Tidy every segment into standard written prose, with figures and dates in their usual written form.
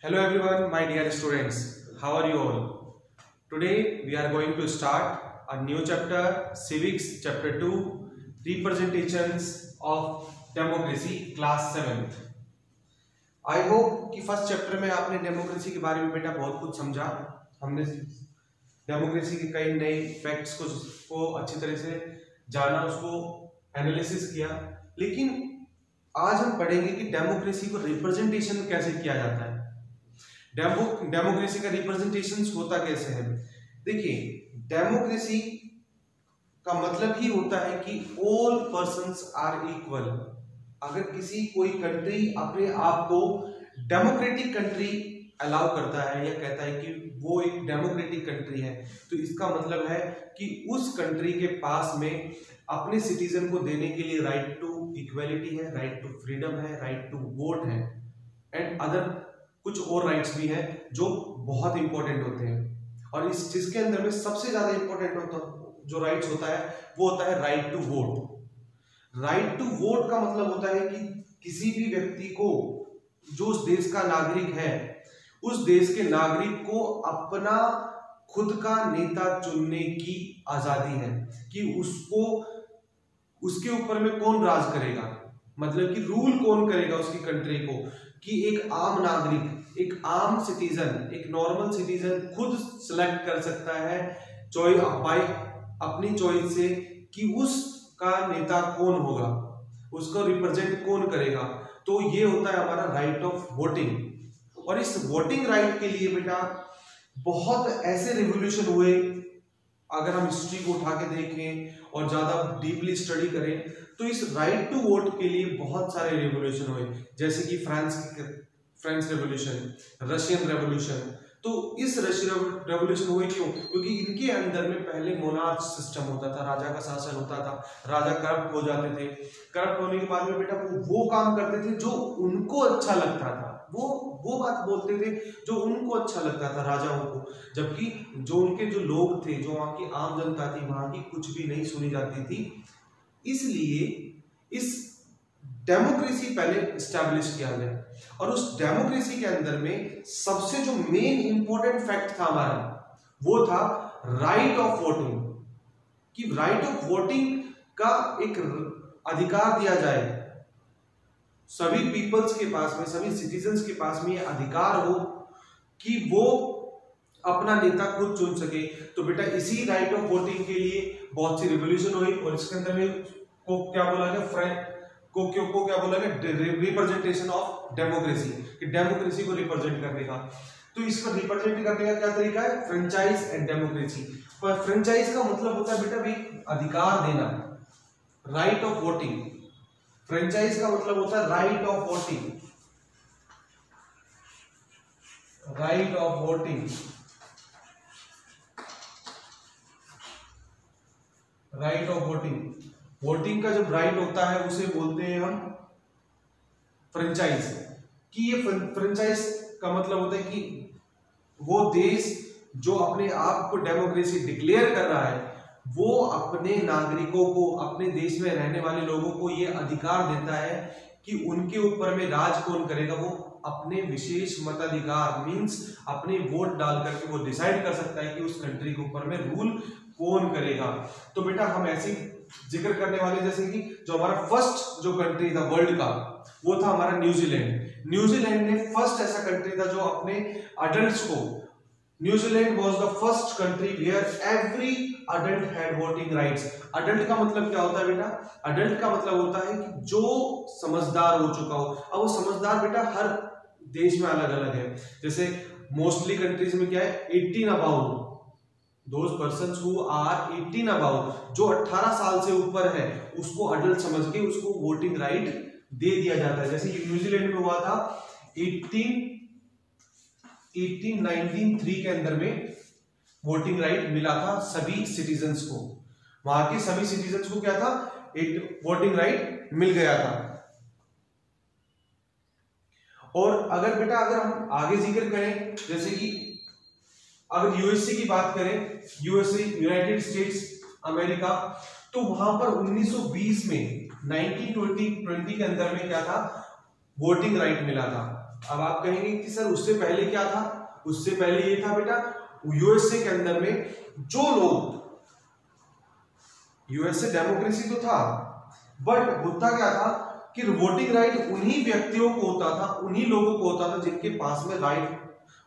Hello everyone, my dear students. How are you all? Today we are going to start a new chapter, Civics, Chapter 2, Representations of Democracy, Class 7th. I hope कि first chapter में आपने democracy के बारे में बेटा बहुत कुछ समझा। हमने डेमोक्रेसी के कई नए फैक्ट्स को अच्छी तरह से जाना, उसको एनालिसिस किया। लेकिन आज हम पढ़ेंगे कि डेमोक्रेसी को रिप्रेजेंटेशन कैसे किया जाता है। डेमोक्रेसी का रिप्रेजेंटेशन होता कैसे है? देखिए, डेमोक्रेसी का मतलब ही होता है कि ऑल पर्सन्स आर इक्वल। अगर कोई कंट्री अपने आप को डेमोक्रेटिक कंट्री अलाउ करता है या कहता है कि वो एक डेमोक्रेटिक कंट्री है, तो इसका मतलब है कि उस कंट्री के पास में अपने सिटीजन को देने के लिए राइट टू इक्वालिटी है, राइट टू फ्रीडम है, राइट टू वोट है एंड अदर कुछ और राइट्स भी हैं जो बहुत इंपॉर्टेंट होते हैं। और इस जिसके अंदर में सबसे ज्यादा इंपॉर्टेंट जो राइट्स होता है वो होता है right to vote. Right to vote का मतलब होता है कि किसी भी व्यक्ति को, जो उस देश का नागरिक है, उस देश के नागरिक को अपना खुद का नेता चुनने की आजादी है कि उसको उसके ऊपर में कौन राज करेगा, मतलब कि रूल कौन करेगा उसकी कंट्री को, कि एक आम नागरिक, एक आम सिटीजन, एक नॉर्मल सिटीजन खुद सिलेक्ट कर सकता है अपनी चॉइस से कि उसका नेता कौन होगा, उसको रिप्रेजेंट कौन करेगा। तो ये होता है हमारा राइट ऑफ वोटिंग। और इस वोटिंग राइट के लिए बेटा बहुत ऐसे रिवॉल्यूशन हुए, अगर हम हिस्ट्री को उठा के देखें और ज्यादा डीपली स्टडी करें तो इस राइट टू वोट के लिए बहुत सारे रिवॉल्यूशन हुए, जैसे कि फ्रेंच रेवोल्यूशन, रशियन रेवोल्यूशन। तो इस रशियन रेवोल्यूशन हुए क्यों? क्योंकि इनके अंदर में पहले मोनार्च सिस्टम होता था, राजा का शासन होता था, राजा करप्ट हो जाते थे। करप्ट होने के बाद में बेटा वो काम करते थे जो उनको अच्छा लगता था, वो बात बोलते थे जो उनको अच्छा लगता था राजाओं को, जबकि जो उनके जो लोग थे, जो वहां की आम जनता थी, वहां की कुछ भी नहीं सुनी जाती थी। इसलिए इस डेमोक्रेसी पहले स्टैब्लिश किया गया। और उस डेमोक्रेसी के अंदर में सबसे जो मेन इंपॉर्टेंट फैक्ट था हमारा, वो था राइट ऑफ वोटिंग, कि राइट ऑफ वोटिंग का एक अधिकार दिया जाए, सभी पीपल्स के पास में, सभी सिटीजन्स के पास में ये अधिकार हो कि वो अपना नेता खुद चुन सके। तो बेटा इसी राइट ऑफ वोटिंग के लिए बहुत सी रिवॉल्यूशन हुई और इसके अंदर में को क्या बोला गया, क्या बोला गया, रिप्रेजेंटेशन ऑफ डेमोक्रेसी, कि डेमोक्रेसी को रिप्रेजेंट करने का। तो इसको रिप्रेजेंट करने का क्या तरीका है? Franchise and democracy. पर फ्रेंचाइज का मतलब होता है बेटा भी अधिकार देना, राइट ऑफ वोटिंग। फ्रेंचाइज का मतलब होता है right of voting, right of voting, right of voting. Voting का जब राइट होता है उसे बोलते हैं हम फ्रेंचाइज। कि ये फ्रेंचाइज का मतलब होता है कि वो देश जो अपने आप को डेमोक्रेसी डिक्लेयर कर रहा है, वो अपने नागरिकों को, अपने देश में रहने वाले लोगों को ये अधिकार देता है कि उनके ऊपर में राज कौन करेगा। वो अपने विशेष मताधिकार मींस अपने वोट डाल करके वो डिसाइड कर सकता है कि उस कंट्री के ऊपर में रूल कौन करेगा। तो बेटा हम ऐसी जिक्र करने वाले, जैसे कि जो हमारा फर्स्ट जो कंट्री था वर्ल्ड का, वो था हमारा न्यूजीलैंड। न्यूजीलैंड ने फर्स्ट ऐसा कंट्री था जो अपने अडल्ट्स को, New Zealand was the first country where every adult had voting rights. Adult का मतलब क्या होता है बेटा? अडल्ट का मतलब होता है कि जो समझदार हो चुका हो। अब वो समझदार बेटा हर देश में अलग अलग है। जैसे मोस्टली कंट्रीज में क्या है, 18 about, those persons who are 18 about, जो 18 साल से ऊपर है, उसको अडल्ट समझ के उसको वोटिंग राइट दे दिया जाता है। जैसे न्यूजीलैंड में हुआ था 1903 के अंदर में वोटिंग राइट मिला था सभी सिटीजन्स को। वहां के सभी सिटीजन्स को क्या था, एक वोटिंग राइट मिल गया था। और अगर हम आगे जिक्र करें, जैसे कि अगर यूएसए की बात करें, यूएसए यूनाइटेड स्टेट्स अमेरिका, तो वहां पर 1920 में 1920 के अंदर में क्या था, वोटिंग राइट मिला था। अब आप कहेंगे कि सर उससे पहले क्या था? उससे पहले ये था बेटा, यूएसए के अंदर में जो लोग, यूएसए डेमोक्रेसी तो था, बट होता क्या था कि वोटिंग राइट उन्हीं व्यक्तियों को होता था, उन्हीं लोगों को होता था जिनके पास में राइट,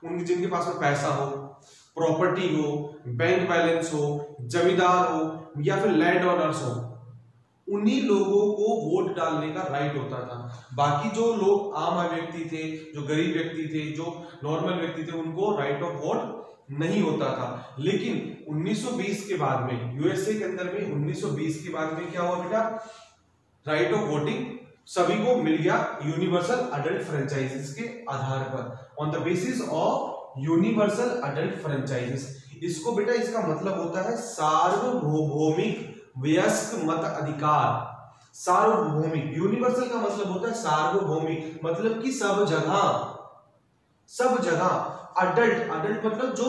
जिनके पास में पैसा हो, प्रॉपर्टी हो, बैंक बैलेंस हो, जमींदार हो या फिर लैंड ओनर्स हो, उन्हीं लोगों को वोट डालने का राइट होता था। बाकी जो लोग आम व्यक्ति थे, जो गरीब व्यक्ति थे, जो नॉर्मल व्यक्ति थे, उनको राइट ऑफ वोट नहीं होता था। लेकिन 1920 के बाद में, यूएसए के अंदर में 1920 के बाद में क्या हुआ बेटा, राइट ऑफ वोटिंग सभी को मिल गया यूनिवर्सल अडल्ट फ्रेंचाइजेस के आधार पर, on the basis of universal adult franchises. इसको बेटा, इसका मतलब होता है सार्वभौमिक वयस्क मत अधिकार। सार्वभौमिक, यूनिवर्सल का मतलब होता है सार्वभौमिक, मतलब कि सब जगह। अडल्ट, अडल्ट मतलब जो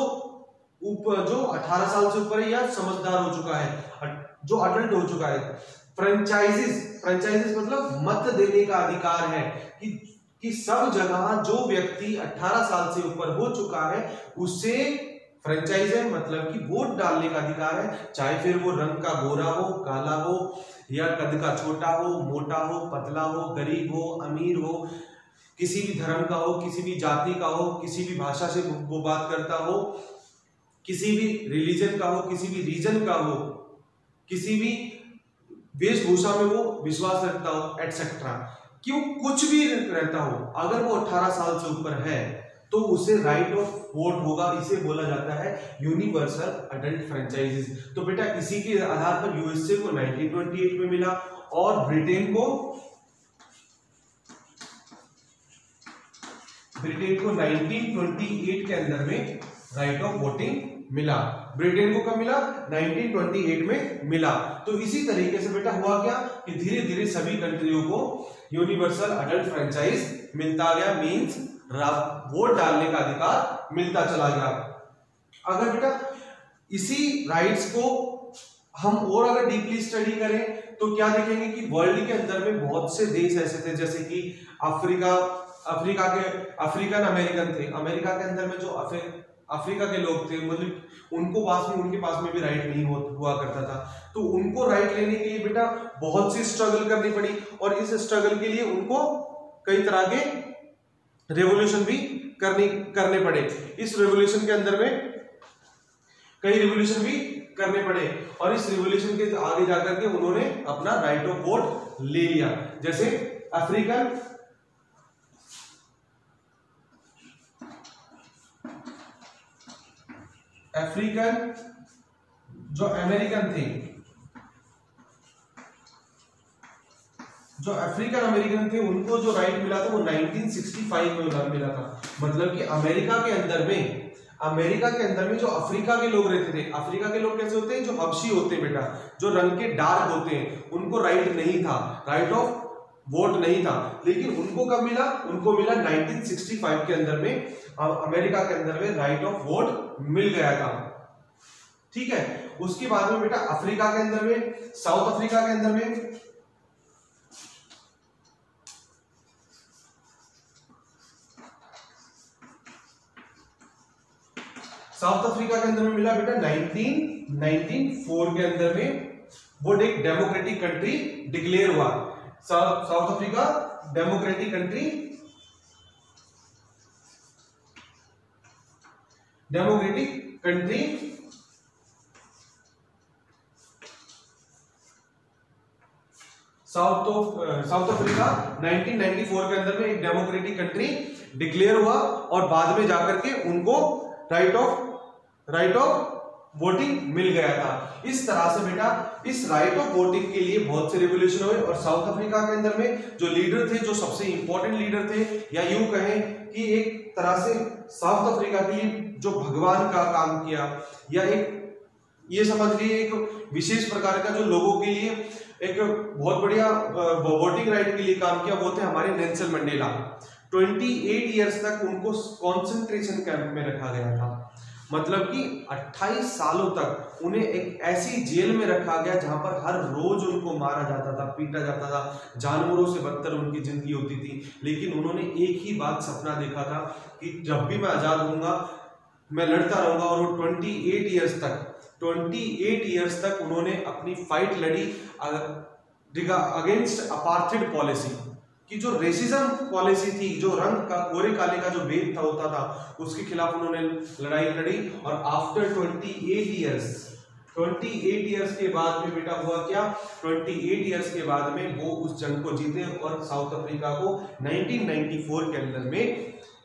18 साल से ऊपर है या समझदार हो चुका है, जो अडल्ट हो चुका है। फ्रेंचाइजेस मतलब मत देने का अधिकार है कि सब जगह जो व्यक्ति 18 साल से ऊपर हो चुका है उसे फ्रेंचाइज है, मतलब कि वोट डालने का अधिकार है, चाहे फिर वो रंग का गोरा हो, काला हो, या कद का छोटा हो, मोटा हो, पतला हो, गरीब हो, अमीर हो, किसी भी धर्म का हो, किसी भी जाति का हो, किसी भी भाषा से वो बात करता हो, किसी भी रिलीजन का हो, किसी भी रीजन का हो, किसी भी वेशभूषा में वो विश्वास रखता हो, एटसेट्रा, क्यों कुछ भी रहता हो, अगर वो 18 साल से ऊपर है तो उसे राइट ऑफ वोट होगा। इसे बोला जाता है यूनिवर्सल अडल्ट फ्रेंचाइजेस। तो बेटा इसी के आधार पर यूएसए को 1928 में मिला और ब्रिटेन को 1928 के अंदर में राइट ऑफ वोटिंग मिला। ब्रिटेन को कब मिला? 1928 में मिला। तो इसी तरीके से बेटा हुआ क्या कि धीरे धीरे सभी कंट्रियों को यूनिवर्सल अडल्ट फ्रेंचाइज मिलता गया, मींस वोट डालने का अधिकार मिलता चला गया। अगर बेटा इसी राइट्स को हम और अगर डीपली स्टडी करें तो क्या देखेंगे कि वर्ल्ड के अंदर में बहुत से देश ऐसे थे, जैसे कि अफ्रीकन अमेरिकन थे। अमेरिका के अंदर में जो अफ्रीका के लोग थे, मतलब उनके पास में भी राइट नहीं हुआ करता था, तो उनको राइट लेने के लिए बेटा बहुत सी स्ट्रगल करनी पड़ी, और इस स्ट्रगल के लिए उनको कई तरह के रेवोल्यूशन भी करने पड़े। इस रेवोल्यूशन के अंदर में कई रेवोल्यूशन भी करने पड़े, और इस रेवोल्यूशन के आगे जाकर के उन्होंने अपना राइट ऑफ वोट ले लिया। जैसे अफ्रीकन जो अमेरिकन थे, जो अफ्रीकन अमेरिकन थे, उनको जो राइट मिला था वो 1965 में मिला था। मतलब कि अमेरिका के अंदर में जो अफ्रीका के लोग रहते थे, अफ्रीका के लोग कैसे होते हैं? जो हबशी होते हैं बेटा, जो रंग के डार्क होते हैं, उनको राइट नहीं था, राइट ऑफ वोट नहीं था। लेकिन उनको कब मिला? उनको मिला 1965 के अंदर में, अमेरिका के अंदर में राइट ऑफ वोट मिल गया था। ठीक है, उसके बाद में बेटा अफ्रीका के अंदर में, साउथ अफ्रीका के अंदर में, साउथ अफ्रीका के अंदर में मिला बेटा 1994 के अंदर में वो एक डेमोक्रेटिक कंट्री डिक्लेयर हुआ। South Africa democratic country south Africa 1994 के अंदर में एक डेमोक्रेटिक कंट्री डिक्लेयर हुआ, और बाद में जाकर के उनको राइट ऑफ वोटिंग मिल गया था। इस तरह से बेटा इस राइट ऑफ वोटिंग के लिए बहुत से रेवोल्यूशन हुए, और साउथ अफ्रीका के अंदर में जो लीडर थे, जो सबसे इंपॉर्टेंट लीडर थे, या यूं कहें कि एक तरह से साउथ अफ्रीका के लिए जो भगवान का काम किया, या एक ये समझ लीजिए एक विशेष प्रकार का जो लोगों के लिए एक बहुत बढ़िया वोटिंग राइट के लिए काम किया, वो थे हमारे नेल्सन मंडेला। 28 ईयर्स तक उनको कॉन्सेंट्रेशन कैंप में रखा गया था। मतलब कि 28 सालों तक उन्हें एक ऐसी जेल में रखा गया जहां पर हर रोज उनको मारा जाता था, पीटा जाता था, जानवरों से बदतर उनकी जिंदगी होती थी। लेकिन उन्होंने एक ही बात सपना देखा था कि जब भी मैं आजाद होऊंगा मैं लड़ता रहूंगा। और वो 28 ईयर्स तक उन्होंने अपनी फाइट लड़ी अगेंस्ट अपार्थाइड पॉलिसी कि जो रेसिज्म पॉलिसी थी, जो रंग का गोरे काले का जो भेद था होता था, उसके खिलाफ उन्होंने लड़ाई लड़ी। और आफ्टर 28 ईयर्स के बाद में बेटा हुआ क्या, 28 ईयर्स के बाद में वो उस जंग को जीते और साउथ अफ्रीका को 1994 के अंदर में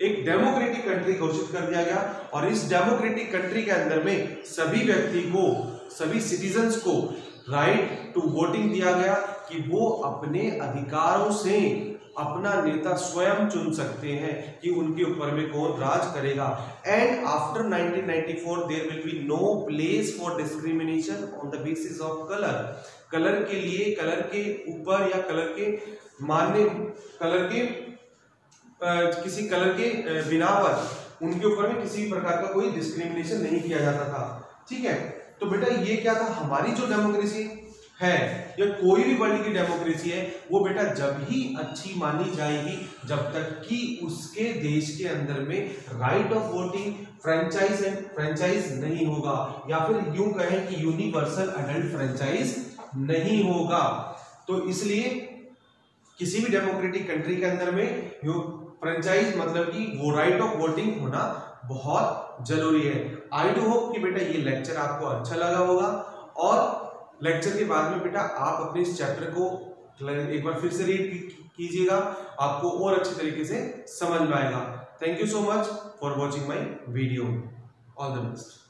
एक डेमोक्रेटिक कंट्री घोषित कर दिया गया। और इस डेमोक्रेटिक कंट्री के अंदर में सभी व्यक्ति को, सभी सिटीजन्स को राइट टू वोटिंग दिया गया कि वो अपने अधिकारों से अपना नेता स्वयं चुन सकते हैं कि उनके ऊपर में कौन राज करेगा। And after 1994 there will be no place for discrimination on the basis of colour. Colour के लिए, कलर के ऊपर या कलर के मानने, कलर के किसी कलर के बिना पर उनके ऊपर में किसी प्रकार का कोई डिस्क्रिमिनेशन नहीं किया जाता था। ठीक है, तो बेटा ये क्या था, हमारी जो डेमोक्रेसी है या कोई भी वर्ल्ड की डेमोक्रेसी है वो बेटा जब ही अच्छी मानी जाएगी जब तक कि उसके देश के अंदर में राइट ऑफ वोटिंग फ्रेंचाइज नहीं होगा, या फिर यूं कहें कि यूनिवर्सल एडल्ट फ्रेंचाइज नहीं होगा। तो इसलिए किसी भी डेमोक्रेटिक कंट्री के अंदर में फ्रेंचाइज मतलब कि वो राइट ऑफ वोटिंग होना बहुत जरूरी है। आई डू होप कि बेटा ये लेक्चर आपको अच्छा लगा होगा, और लेक्चर के बाद में बेटा आप अपने इस चैप्टर को एक बार फिर से रीड कीजिएगा, आपको और अच्छे तरीके से समझ में आएगा। Thank you so much for watching my video. All the best.